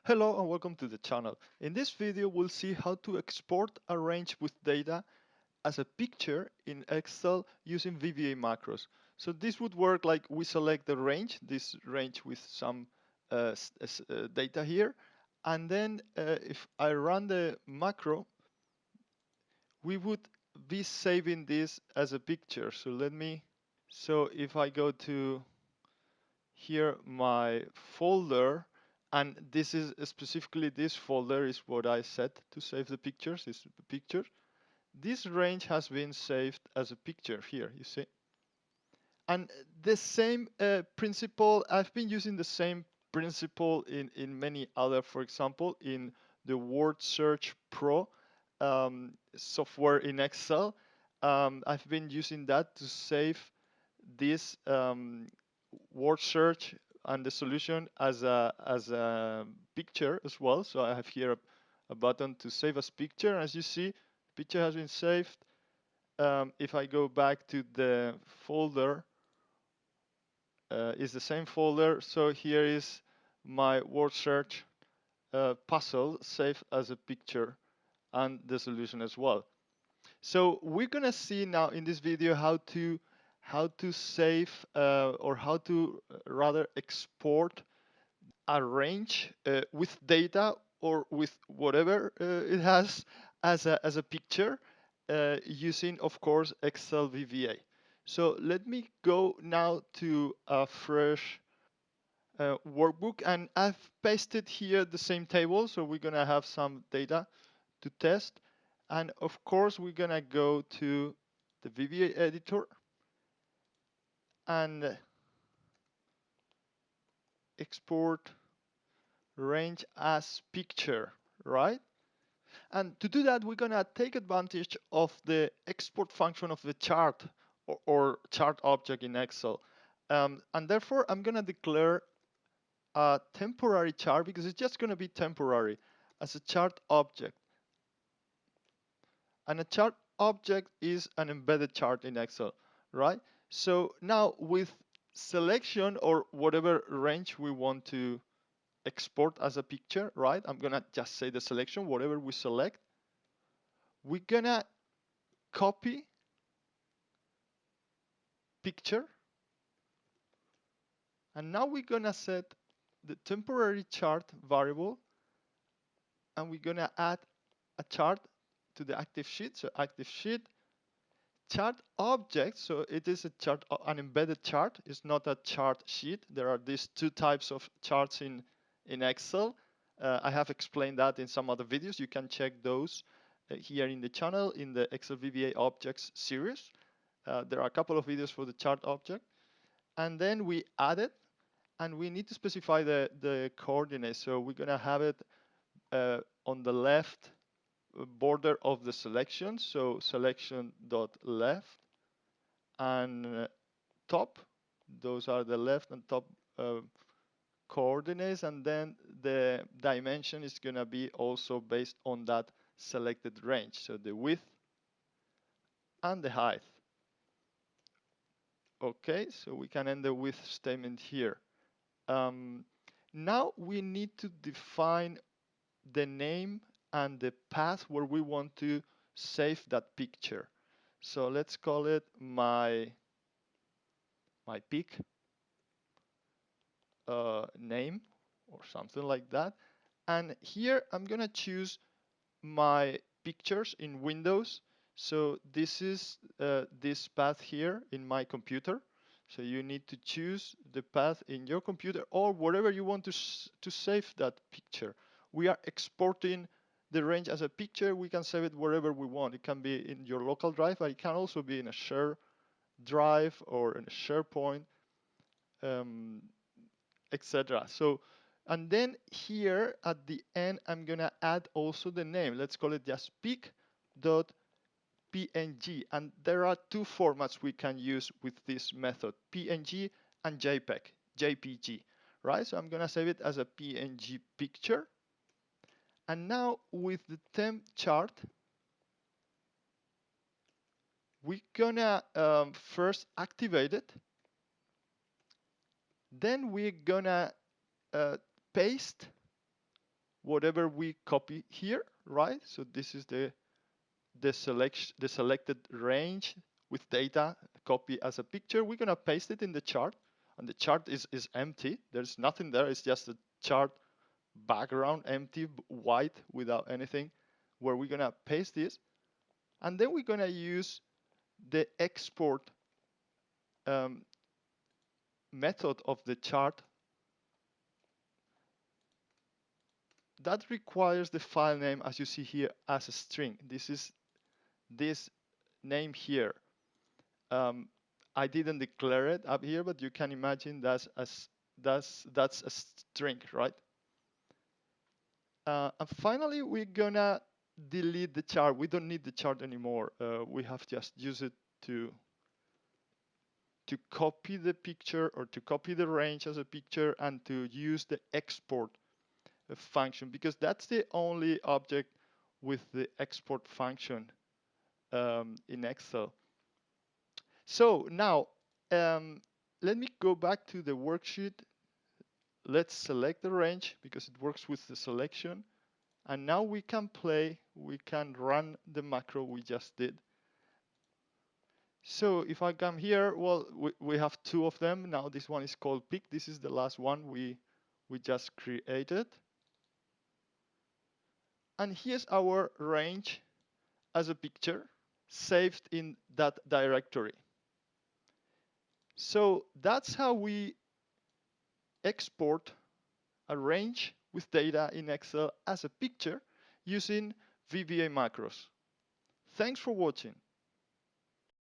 Hello and welcome to the channel. In this video we'll see how to export a range with data as a picture in Excel using VBA macros. So this would work like we select the range, this range with some data here, and then if I run the macro, we would be saving this as a picture. So if I go to here my folder, and this is specifically this folder is what I set to save the pictures, is the picture. This range has been saved as a picture here, you see. And the same principle, I've been using the same principle in many other, for example, in the Word Search Pro software in Excel. I've been using that to save this word search and the solution as a picture as well. So I have here a button to save as picture. As you see, picture has been saved. If I go back to the folder, it's the same folder. So here is my word search puzzle saved as a picture and the solution as well. So we're gonna see now in this video how to save or how to rather export a range with data or with whatever it has as a picture using, of course, Excel VBA. So let me go now to a fresh workbook, and I've pasted here the same table, so we're gonna have some data to test. And of course, we're gonna go to the VBA editor and export range as picture, right? And to do that, we're gonna take advantage of the export function of the chart or chart object in Excel. And therefore, I'm gonna declare a temporary chart because it's just gonna be temporary as a chart object. And a chart object is an embedded chart in Excel, right? So now with selection or whatever range we want to export as a picture, right? I'm gonna just say the selection, whatever we select. We're gonna copy picture, and now we're gonna set the temporary chart variable, and we're gonna add a chart to the active sheet. So active sheet chart object, so it is a chart, an embedded chart. It's not a chart sheet. There are these two types of charts in Excel. I have explained that in some other videos. You can check those here in the channel in the Excel VBA objects series. There are a couple of videos for the chart object, and then we add it, and we need to specify the coordinates. So we're gonna have it on the left border of the selection. So selection dot left and top. Those are the left and top coordinates, and then the dimension is gonna be also based on that selected range. So the width and the height. Okay, so we can end the width statement here. Um, Now we need to define the name and the path where we want to save that picture. So let's call it my pic name or something like that. And here I'm gonna choose my pictures in Windows. So this is this path here in my computer. So you need to choose the path in your computer or wherever you want to save that picture. We are exporting the range as a picture. We can save it wherever we want. It can be in your local drive, but it can also be in a share drive or in a SharePoint, um, etc. So, and then here at the end, I'm gonna add also the name. Let's call it just pic.png. And there are two formats we can use with this method, PNG and JPG, right? So I'm gonna save it as a PNG picture. And now with the temp chart, we're gonna first activate it. Then we're gonna uh, paste whatever we copy here, right? So this is the selected range with data copy as a picture. We're gonna paste it in the chart, and the chart is empty. There's nothing there. It's just a chart background, empty, white, without anything, where we're gonna paste this, and then we're gonna use the export um, method of the chart that requires the file name, as you see here, as a string. This is this name here. Um, I didn't declare it up here, but you can imagine that's a string, right? And finally, we're gonna delete the chart. We don't need the chart anymore. We have just used it to copy the picture or to copy the range as a picture and to use the export function, because that's the only object with the export function in Excel. So now let me go back to the worksheet. Let's select the range because it works with the selection. And now we can run the macro we just did. So if I come here, well, we have two of them. Now this one is called pick. This is the last one we just created. And here's our range as a picture saved in that directory. So that's how we export a range with data in Excel as a picture using VBA macros. Thanks for watching.